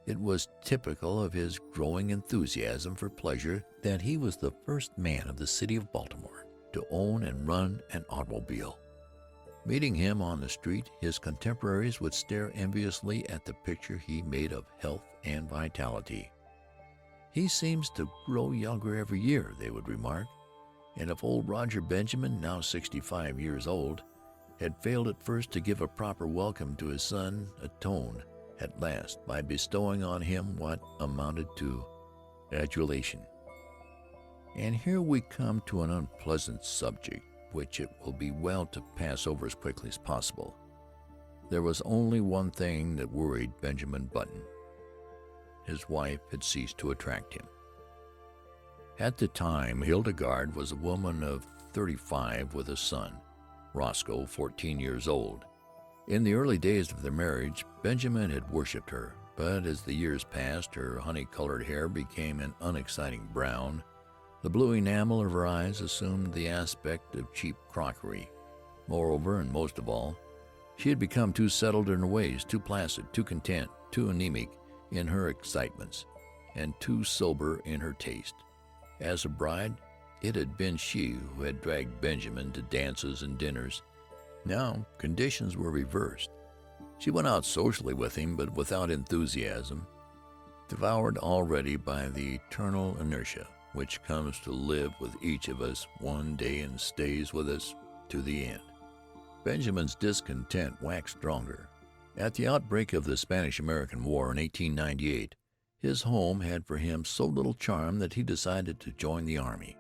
It was typical of his growing enthusiasm for pleasure that he was the first man of the city of Baltimore to own and run an automobile. Meeting him on the street, his contemporaries would stare enviously at the picture he made of health and vitality. "He seems to grow younger every year," they would remark, and if old Roger Benjamin, now 65 years old, had failed at first to give a proper welcome to his son, atoned at last by bestowing on him what amounted to adulation. And here we come to an unpleasant subject, which it will be well to pass over as quickly as possible. There was only one thing that worried Benjamin Button. His wife had ceased to attract him. At the time, Hildegarde was a woman of 35 with a son, Roscoe, 14 years old. In the early days of their marriage, Benjamin had worshipped her, but as the years passed, her honey-colored hair became an unexciting brown. The blue enamel of her eyes assumed the aspect of cheap crockery. Moreover, and most of all, she had become too settled in her ways, too placid, too content, too anemic in her excitements, and too sober in her taste. As a bride, it had been she who had dragged Benjamin to dances and dinners. Now conditions were reversed. She went out socially with him, but without enthusiasm, devoured already by the eternal inertia which comes to live with each of us one day and stays with us to the end. Benjamin's discontent waxed stronger. At the outbreak of the Spanish-American War in 1898, his home had for him so little charm that he decided to join the army.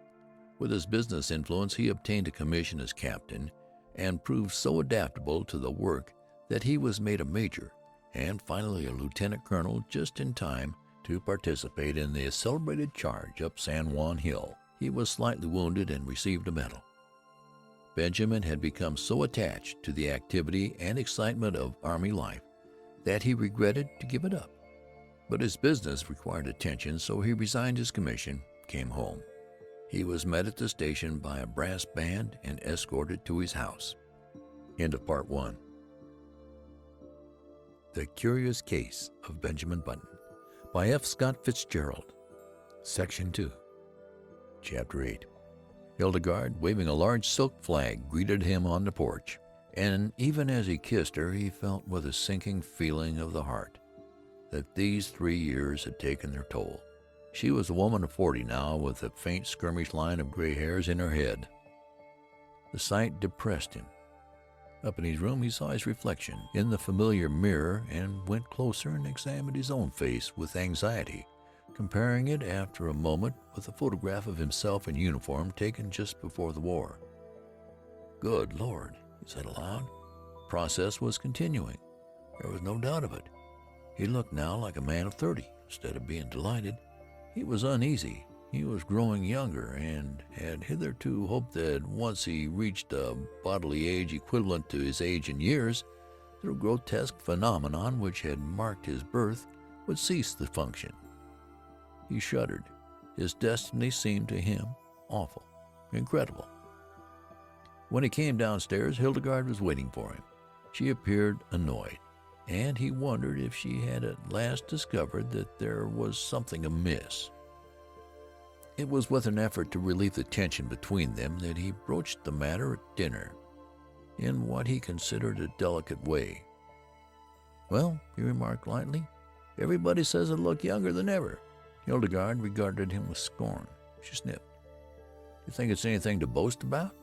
With his business influence, he obtained a commission as captain and proved so adaptable to the work that he was made a major and finally a lieutenant colonel just in time to participate in the celebrated charge up San Juan Hill. He was slightly wounded and received a medal. Benjamin had become so attached to the activity and excitement of Army life that he regretted to give it up. But his business required attention, so he resigned his commission, came home. He was met at the station by a brass band and escorted to his house. End of Part 1. The Curious Case of Benjamin Button by F. Scott Fitzgerald. Section 2. Chapter 8. Hildegard, waving a large silk flag, greeted him on the porch, and even as he kissed her, he felt with a sinking feeling of the heart that these 3 years had taken their toll. She was a woman of 40 now, with a faint skirmish line of gray hairs in her head. The sight depressed him. Up in his room he saw his reflection in the familiar mirror and went closer and examined his own face with anxiety, comparing it after a moment with a photograph of himself in uniform taken just before the war. Good Lord, he said aloud. The process was continuing. There was no doubt of it. He looked now like a man of 30. Instead of being delighted, he was uneasy. He was growing younger, and had hitherto hoped that once he reached a bodily age equivalent to his age in years, the grotesque phenomenon which had marked his birth would cease to function. He shuddered. His destiny seemed to him awful, incredible. When he came downstairs, Hildegard was waiting for him. She appeared annoyed, and he wondered if she had at last discovered that there was something amiss. It was with an effort to relieve the tension between them that he broached the matter at dinner, in what he considered a delicate way. "Well," he remarked lightly, "everybody says I look younger than ever." Hildegard regarded him with scorn. She sniffed. "You think it's anything to boast about?"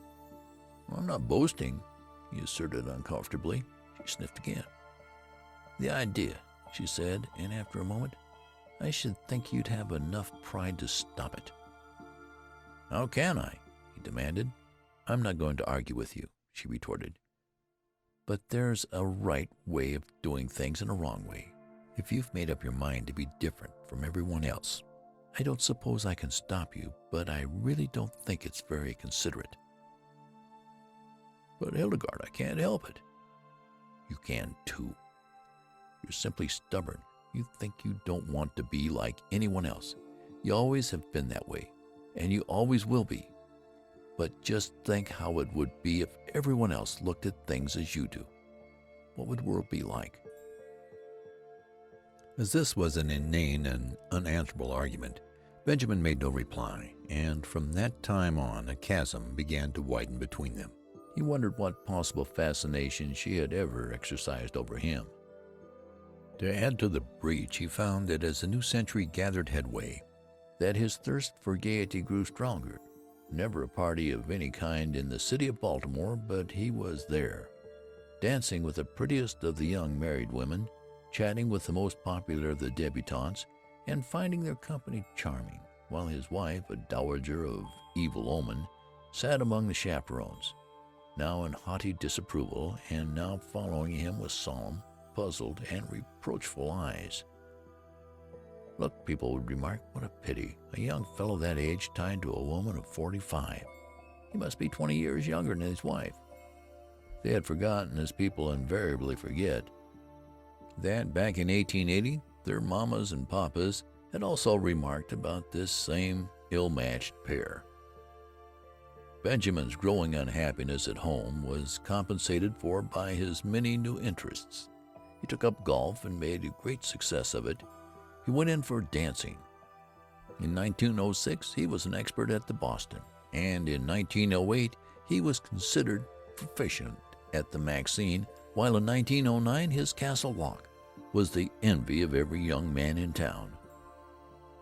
"I'm not boasting," he asserted uncomfortably. She sniffed again. "The idea," she said, and after a moment, "I should think you'd have enough pride to stop it." "How can I?" he demanded. "I'm not going to argue with you," she retorted. "But there's a right way of doing things and a wrong way. If you've made up your mind to be different from everyone else, I don't suppose I can stop you, but I really don't think it's very considerate." "But Hildegard, I can't help it." "You can, too. You're simply stubborn. You think you don't want to be like anyone else. You always have been that way, and you always will be. But just think how it would be if everyone else looked at things as you do. What would the world be like?" As this was an inane and unanswerable argument, Benjamin made no reply, and from that time on a chasm began to widen between them. He wondered what possible fascination she had ever exercised over him. To add to the breach, he found that as the new century gathered headway, that his thirst for gaiety grew stronger. Never a party of any kind in the city of Baltimore but he was there, dancing with the prettiest of the young married women, chatting with the most popular of the debutantes, and finding their company charming, while his wife, a dowager of evil omen, sat among the chaperons, now in haughty disapproval, and now following him with solemn, puzzled, and reproachful eyes. "Look," people would remark, "what a pity, a young fellow that age tied to a woman of 45. He must be 20 years younger than his wife." They had forgotten, as people invariably forget, that back in 1880 their mammas and papas had also remarked about this same ill-matched pair. Benjamin's growing unhappiness at home was compensated for by his many new interests. He took up golf and made a great success of it. He went in for dancing. In 1906 he was an expert at the Boston, and in 1908 he was considered proficient at the Maxine, while in 1909 his Castle Walk was the envy of every young man in town.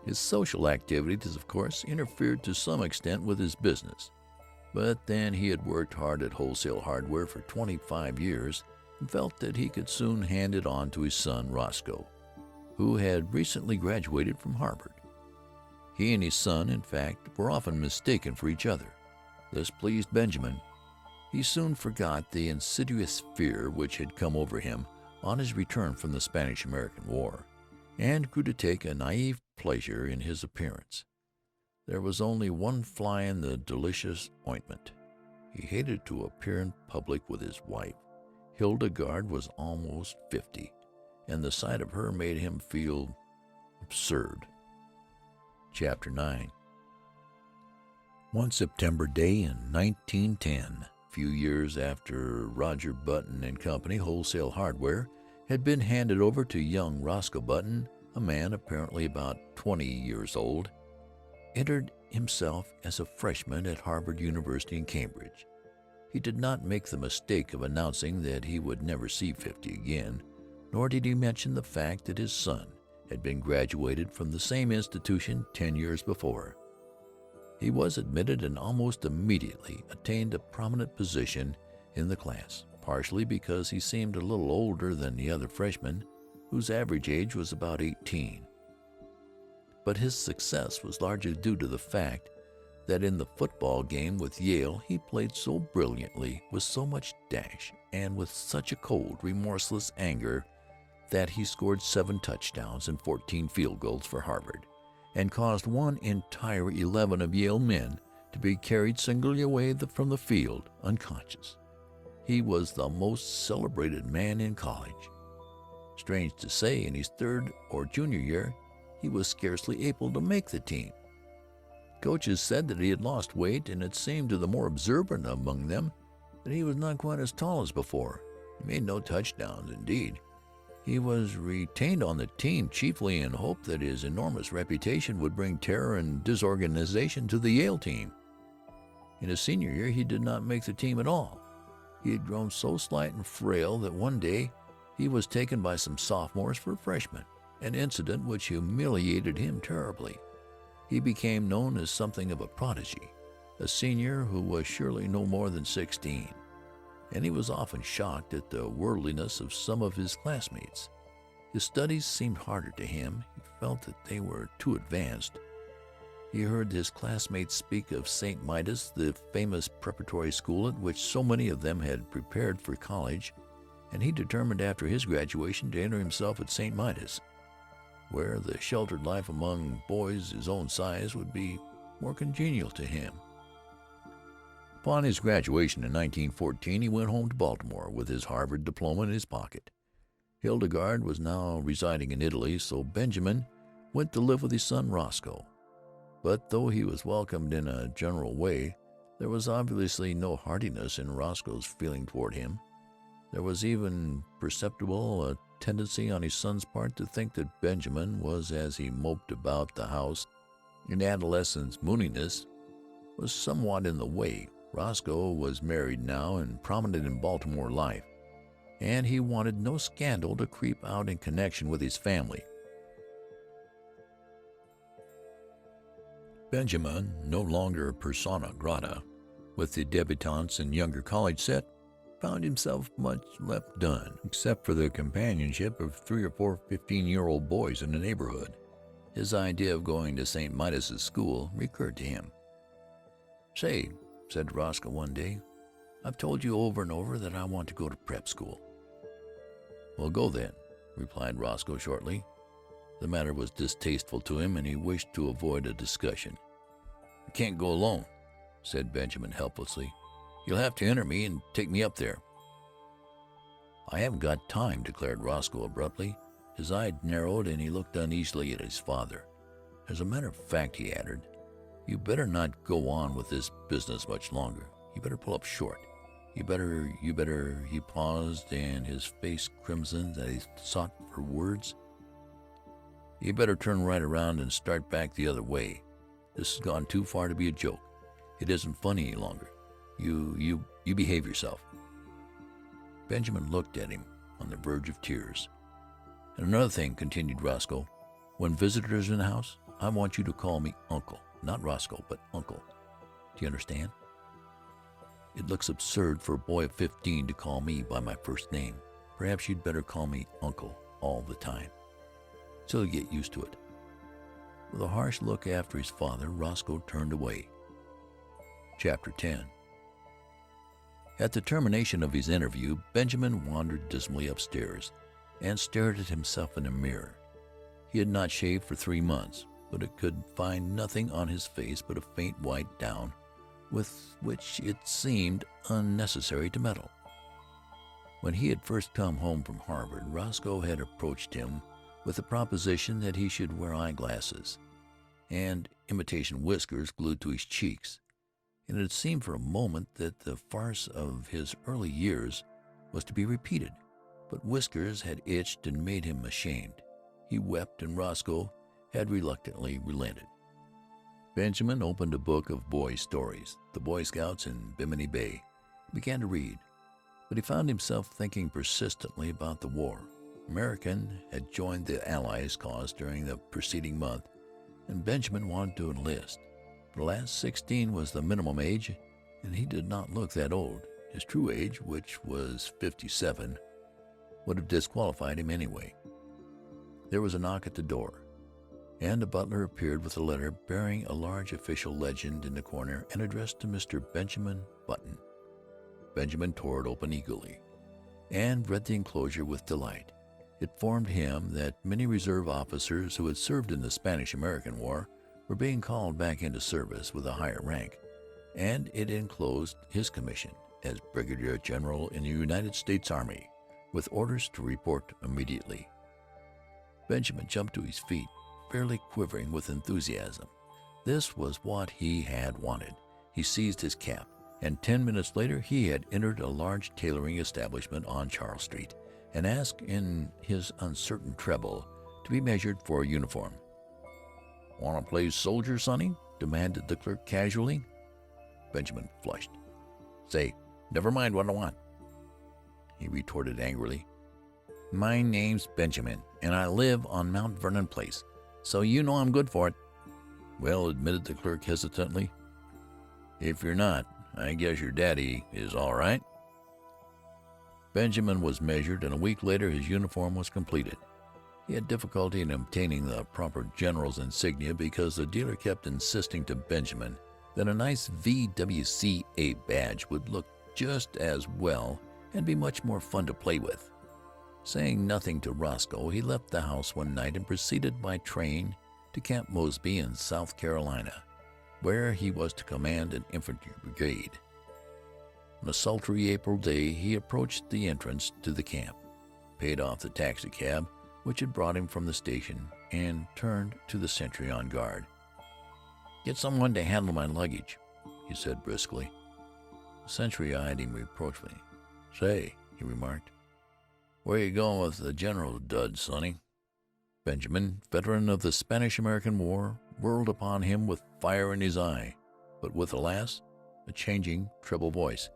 His social activities, of course, interfered to some extent with his business, but then he had worked hard at wholesale hardware for 25 years and felt that he could soon hand it on to his son Roscoe, who had recently graduated from Harvard. He and his son, in fact, were often mistaken for each other. This pleased Benjamin. He soon forgot the insidious fear which had come over him on his return from the Spanish-American War, and grew to take a naive pleasure in his appearance. There was only one fly in the delicious ointment. He hated to appear in public with his wife. Hildegarde was almost 50, and the sight of her made him feel absurd. Chapter 9. One September day in 1910, a few years after Roger Button and Company Wholesale Hardware had been handed over to young Roscoe Button, a man apparently about 20 years old, entered himself as a freshman at Harvard University in Cambridge. He did not make the mistake of announcing that he would never see 50 again, nor did he mention the fact that his son had been graduated from the same institution 10 years before. He was admitted and almost immediately attained a prominent position in the class, partially because he seemed a little older than the other freshmen, whose average age was about 18. But his success was largely due to the fact that in the football game with Yale he played so brilliantly, with so much dash, and with such a cold, remorseless anger that he scored 7 touchdowns and 14 field goals for Harvard, and caused one entire 11 of Yale men to be carried singly away from the field unconscious. He was the most celebrated man in college. Strange to say, in his third or junior year, he was scarcely able to make the team. Coaches said that he had lost weight, and it seemed to the more observant among them that he was not quite as tall as before. He made no touchdowns, indeed. He was retained on the team chiefly in hope that his enormous reputation would bring terror and disorganization to the Yale team. In his senior year, he did not make the team at all. He had grown so slight and frail that one day he was taken by some sophomores for freshmen, an incident which humiliated him terribly. He became known as something of a prodigy, a senior who was surely no more than 16, and he was often shocked at the worldliness of some of his classmates. His studies seemed harder to him. He felt that they were too advanced. He heard his classmates speak of St. Midas, the famous preparatory school at which so many of them had prepared for college, and he determined after his graduation to enter himself at St. Midas, where the sheltered life among boys his own size would be more congenial to him. Upon his graduation in 1914, he went home to Baltimore with his Harvard diploma in his pocket. Hildegarde was now residing in Italy, so Benjamin went to live with his son Roscoe. But though he was welcomed in a general way, there was obviously no heartiness in Roscoe's feeling toward him. There was even perceptible a tendency on his son's part to think that Benjamin was, as he moped about the house in adolescent mooniness, was somewhat in the way. Roscoe was married now and prominent in Baltimore life, and he wanted no scandal to creep out in connection with his family. Benjamin, no longer persona grata with the debutantes and younger college set, found himself much left done, except for the companionship of 3 or 4 15-year-old boys in the neighborhood. His idea of going to St. Midas's school recurred to him. "Say," said Roscoe one day, "I've told you over and over that I want to go to prep school." "Well, go then," replied Roscoe shortly. The matter was distasteful to him, and he wished to avoid a discussion. "I can't go alone," said Benjamin helplessly. "You'll have to enter me and take me up there." "I haven't got time," declared Roscoe abruptly. His eye narrowed, and he looked uneasily at his father. "As a matter of fact," he added, "you better not go on with this business much longer. You better pull up short. You better, He paused, and his face crimsoned as he sought for words. "You better turn right around and start back the other way. This has gone too far to be a joke. It isn't funny any longer. You behave yourself." Benjamin looked at him on the verge of tears. "And another thing," continued Roscoe, "when visitors are in the house, I want you to call me Uncle. Not Roscoe, but Uncle. Do you understand? It looks absurd for a boy of 15 to call me by my first name. Perhaps you'd better call me Uncle all the time, so he'll get used to it." With a harsh look after his father, Roscoe turned away. Chapter 10. At the termination of his interview, Benjamin wandered dismally upstairs. and stared at himself in a mirror. He had not shaved for 3 months, but it could find nothing on his face but a faint white down with which it seemed unnecessary to meddle. When he had first come home from Harvard, Roscoe had approached him with the proposition that he should wear eyeglasses and imitation whiskers glued to his cheeks, and it had seemed for a moment that the farce of his early years was to be repeated. But whiskers had itched and made him ashamed. He wept, and Roscoe had reluctantly relented. Benjamin opened a book of boys' stories, the Boy Scouts in Bimini Bay, and began to read. But he found himself thinking persistently about the war. American had joined the Allies' cause during the preceding month, and Benjamin wanted to enlist. The last 16 was the minimum age, and he did not look that old. His true age, which was 57, would have disqualified him anyway. There was a knock at the door, and a butler appeared with a letter bearing a large official legend in the corner and addressed to Mr. Benjamin Button. Benjamin tore it open eagerly and read the enclosure with delight. It informed him that many reserve officers who had served in the Spanish-American War were being called back into service with a higher rank, and it enclosed his commission as Brigadier General in the United States Army, with orders to report immediately. Benjamin jumped to his feet, fairly quivering with enthusiasm. This was what he had wanted. He seized his cap, and 10 minutes later he had entered a large tailoring establishment on Charles Street and asked in his uncertain treble to be measured for a uniform. "Want to play soldier, sonny?" demanded the clerk casually. Benjamin flushed. "Say, never mind what I want," he retorted angrily. "My name's Benjamin, and I live on Mount Vernon Place, so you know I'm good for it." "Well," admitted the clerk hesitantly, "if you're not, I guess your daddy is all right." Benjamin was measured, and a week later his uniform was completed. He had difficulty in obtaining the proper general's insignia because the dealer kept insisting to Benjamin that a nice VWCA badge would look just as well and be much more fun to play with. Saying nothing to Roscoe, he left the house one night and proceeded by train to Camp Mosby in South Carolina, where he was to command an infantry brigade. On a sultry April day he approached the entrance to the camp, paid off the taxicab which had brought him from the station, and turned to the sentry on guard. "Get someone to handle my luggage," he said briskly. The sentry eyed him reproachfully. "Say," he remarked, "where you going with the general's duds, sonny?" Benjamin, veteran of the Spanish-American War, whirled upon him with fire in his eye, but with, alas, a changing, treble voice.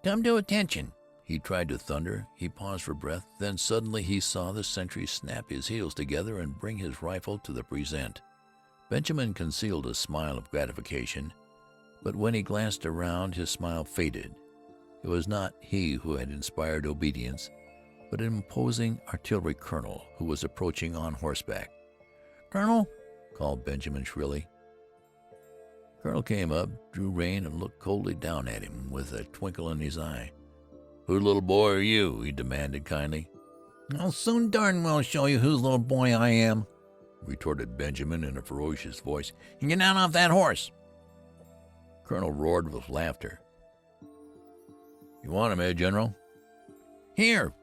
"Come to attention!" he tried to thunder. He paused for breath. Then suddenly he saw the sentry snap his heels together and bring his rifle to the present. Benjamin concealed a smile of gratification, but when he glanced around his smile faded. It was not he who had inspired obedience, but an imposing artillery colonel who was approaching on horseback. "Colonel!" called Benjamin shrilly. The colonel came up, drew rein, and looked coldly down at him with a twinkle in his eye. "Whose little boy are you?" he demanded kindly. "I'll soon darn well show you whose little boy I am," retorted Benjamin in a ferocious voice. "And get down off that horse." The colonel roared with laughter. "You want him, eh, General?" "Here,"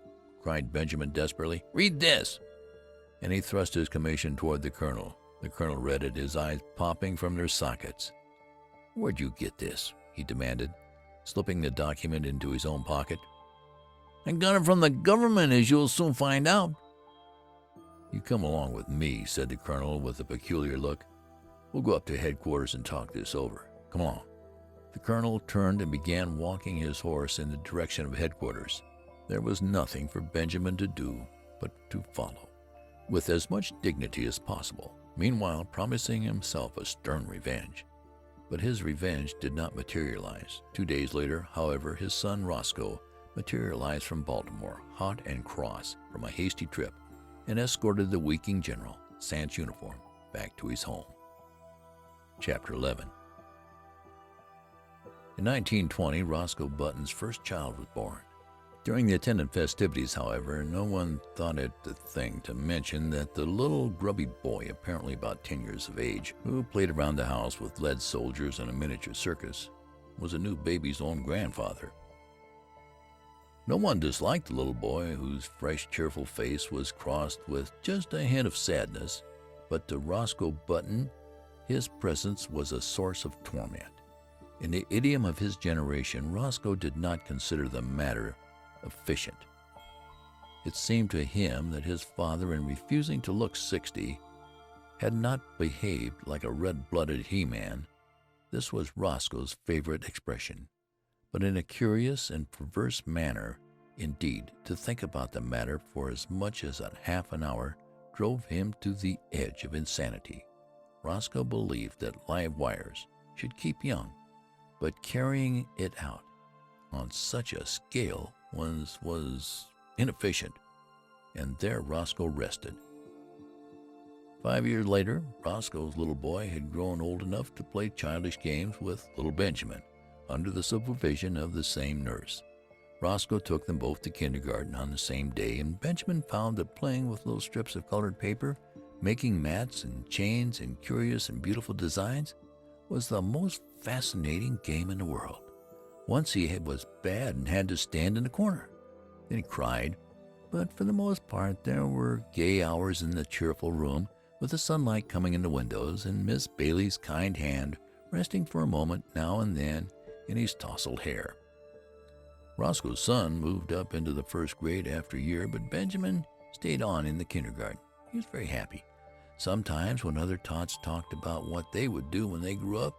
cried Benjamin desperately. "Read this." And he thrust his commission toward the colonel. The colonel read it, his eyes popping from their sockets. "Where'd you get this?" he demanded, slipping the document into his own pocket. "I got it from the government, as you'll soon find out." "You come along with me," said the colonel with a peculiar look. "We'll go up to headquarters and talk this over. Come along." The colonel turned and began walking his horse in the direction of headquarters. There was nothing for Benjamin to do but to follow, with as much dignity as possible, meanwhile promising himself a stern revenge. But his revenge did not materialize. 2 days later, however, his son Roscoe materialized from Baltimore, hot and cross from a hasty trip, and escorted the weakening general, sans uniform, back to his home. Chapter 11. In 1920, Roscoe Button's first child was born. During the attendant festivities, however, no one thought it the thing to mention that the little grubby boy, apparently about 10 years of age, who played around the house with lead soldiers and a miniature circus, was a new baby's own grandfather. No one disliked the little boy, whose fresh, cheerful face was crossed with just a hint of sadness, but to Roscoe Button his presence was a source of torment. In the idiom of his generation, Roscoe did not consider the matter efficient. It seemed to him that his father, in refusing to look 60, had not behaved like a red-blooded he-man. This was Roscoe's favorite expression. But in a curious and perverse manner, indeed, to think about the matter for as much as a half an hour drove him to the edge of insanity. Roscoe believed that live wires should keep young, but carrying it out on such a scale was inefficient, and there Roscoe rested. 5 years later, Roscoe's little boy had grown old enough to play childish games with little Benjamin, under the supervision of the same nurse. Roscoe took them both to kindergarten on the same day, and Benjamin found that playing with little strips of colored paper, making mats and chains and curious and beautiful designs, was the most fascinating game in the world. Once he was bad and had to stand in the corner. Then he cried, but for the most part there were gay hours in the cheerful room, with the sunlight coming in the windows and Miss Bailey's kind hand resting for a moment now and then in his tousled hair. Roscoe's son moved up into the first grade after a year, but Benjamin stayed on in the kindergarten. He was very happy. Sometimes when other tots talked about what they would do when they grew up,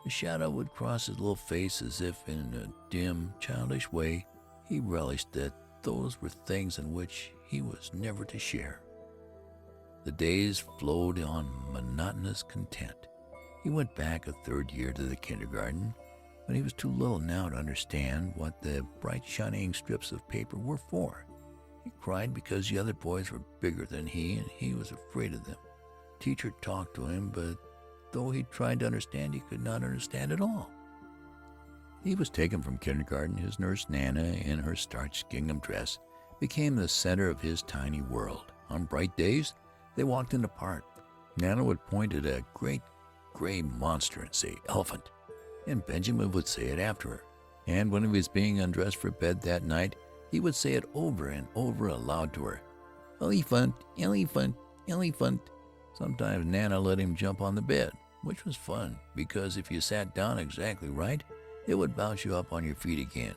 a shadow would cross his little face as if in a dim, childish way he relished that those were things in which he was never to share. The days flowed on monotonous content. He went back a third year to the kindergarten, but he was too little now to understand what the bright shining strips of paper were for. He cried because the other boys were bigger than he, and he was afraid of them. Teacher talked to him, but though he tried to understand, he could not understand at all. He was taken from kindergarten. His nurse, Nana, in her starched gingham dress, became the center of his tiny world. On bright days, they walked in the park. Nana would point at a great gray monster and say, "Elephant," and Benjamin would say it after her. And when he was being undressed for bed that night, he would say it over and over aloud to her, "Elephant, elephant, elephant." Sometimes Nana let him jump on the bed, which was fun, because if you sat down exactly right, it would bounce you up on your feet again.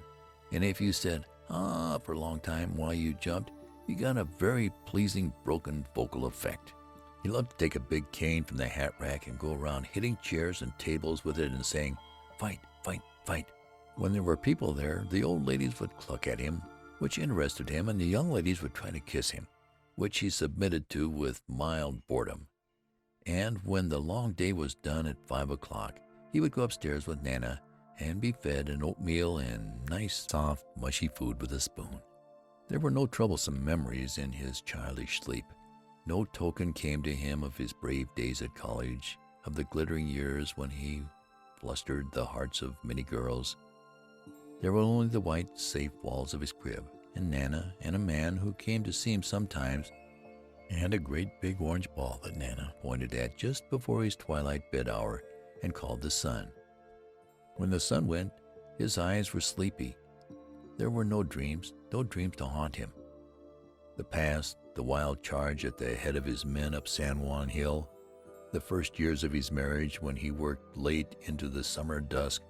And if you said, "ah," for a long time while you jumped, you got a very pleasing broken vocal effect. He loved to take a big cane from the hat rack and go around hitting chairs and tables with it and saying, "Fight, fight, fight." When there were people there, the old ladies would cluck at him, which interested him, and the young ladies would try to kiss him, which he submitted to with mild boredom. And when the long day was done at 5 o'clock, he would go upstairs with Nana and be fed an oatmeal and nice, soft, mushy food with a spoon. There were no troublesome memories in his childish sleep. No token came to him of his brave days at college, of the glittering years when he flustered the hearts of many girls. There were only the white, safe walls of his crib, and Nana, and a man who came to see him sometimes, and a great big orange ball that Nana pointed at just before his twilight bed hour and called the sun. When the sun went, his eyes were sleepy. There were no dreams to haunt him. The past, the wild charge at the head of his men up San Juan Hill, the first years of his marriage when he worked late into the summer dusk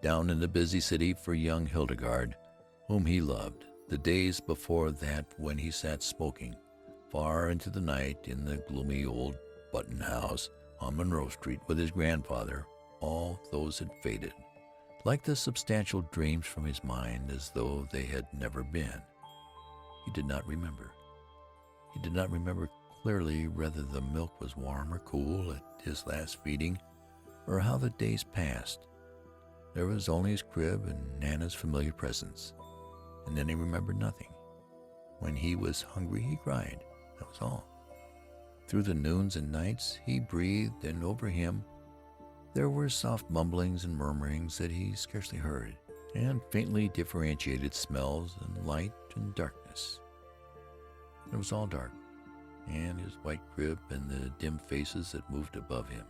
down in the busy city for young Hildegard, whom he loved, the days before that when he sat smoking far into the night in the gloomy old Button house on Monroe Street with his grandfather, all those had faded, like the substantial dreams from his mind, as though they had never been. He did not remember. He did not remember clearly whether the milk was warm or cool at his last feeding, or how the days passed. There was only his crib and Nana's familiar presence, and then he remembered nothing. When he was hungry, he cried. That was all. Through the noons and nights he breathed, and over him there were soft mumblings and murmurings that he scarcely heard. and faintly differentiated smells and light and darkness. It was all dark, and his white crib and the dim faces that moved above him,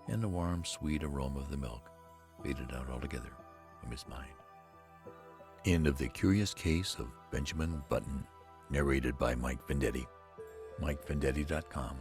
and the warm, sweet aroma of the milk faded out altogether from his mind. End of The Curious Case of Benjamin Button, narrated by Mike Vendetti. MikeVendetti.com.